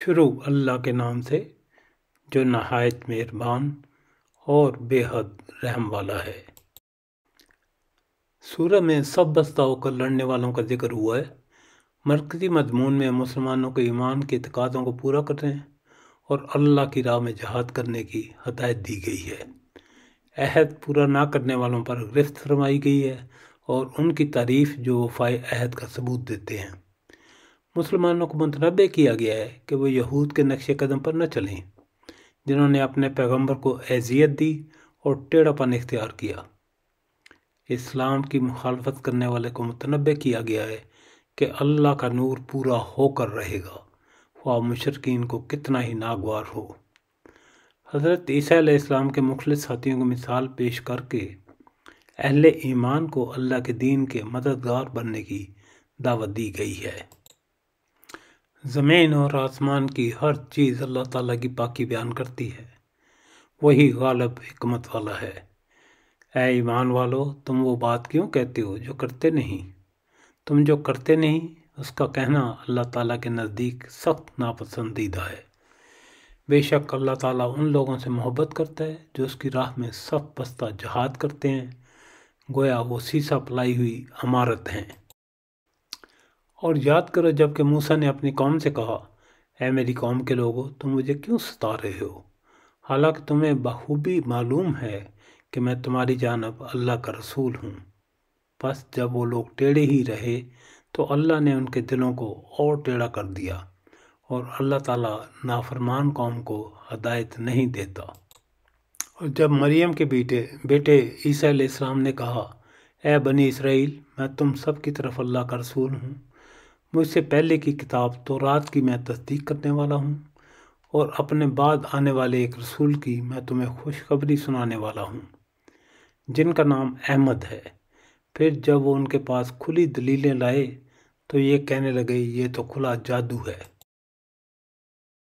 شروع اللہ کے نام سے جو نہایت مہربان اور بے حد رحم والا ہے۔ سورہ میں سب بستہ ہو کر لڑنے والوں کا ذکر ہوا ہے۔ مرکزی مضمون میں مسلمانوں کو ایمان کے تقاضوں کو پورا کرنے اور اللہ کی راہ میں جہاد کرنے کی ہدایت دی گئی ہے۔ عہد پورا نہ کرنے والوں پر گرفت فرمائی گئی ہے اور ان کی تعریف جو وفائے عہد کا ثبوت دیتے ہیں۔ مسلمانوں کو متنبہ کیا گیا ہے کہ وہ یہود کے نقش قدم پر نہ چلیں جنہوں نے اپنے پیغمبر کو اذیت دی اور ٹیڑھا پن اختیار کیا۔ اسلام کی مخالفت کرنے والے کو متنبہ کیا گیا ہے کہ اللہ کا نور پورا ہو کر رہے گا، خواہ مشرکین کو کتنا ہی ناگوار ہو۔ حضرت عیسیٰ علیہ السلام کے مخلص ساتھیوں کو مثال پیش کر کے اہل ایمان کو اللہ کے دین کے مددگار بننے کی دعوت دی گئی ہے۔ زمین اور آسمان کی ہر چیز اللہ تعالیٰ کی پاکی بیان کرتی ہے، وہی غالب حکمت والا ہے۔ اے ایمان والو، تم وہ بات کیوں کہتے ہو جو کرتے نہیں؟ تم جو کرتے نہیں اس کا کہنا اللہ تعالیٰ کے نزدیک سخت ناپسندیدہ ہے۔ بے شک اللہ تعالیٰ ان لوگوں سے محبت کرتا ہے جو اس کی راہ میں صف بستہ جہاد کرتے ہیں، گویا وہ سیسا پلائی ہوئی عمارت ہیں۔ اور یاد کرو جب کہ موسیٰ نے اپنی قوم سے کہا، اے میری قوم کے لوگو، تم مجھے کیوں ستا رہے ہو؟ حالانکہ تمہیں بخوبی معلوم ہے کہ میں تمہاری جانب اللہ کا رسول ہوں۔ بس جب وہ لوگ ٹیڑھے ہی رہے تو اللہ نے ان کے دلوں کو اور ٹیڑھا کر دیا، اور اللہ تعالیٰ نافرمان قوم کو ہدایت نہیں دیتا۔ اور جب مریم کے بیٹے عیسیٰ علیہ السلام نے کہا، اے بنی اسرائیل، میں تم سب کی طرف اللہ کا رسول ہوں، مجھ سے پہلے کی کتاب تورات کی میں تصدیق کرنے والا ہوں، اور اپنے بعد آنے والے ایک رسول کی میں تمہیں خوشخبری سنانے والا ہوں جن کا نام احمد ہے۔ پھر جب وہ ان کے پاس کھلی دلیلیں لائے تو یہ کہنے لگے، یہ تو کھلا جادو ہے۔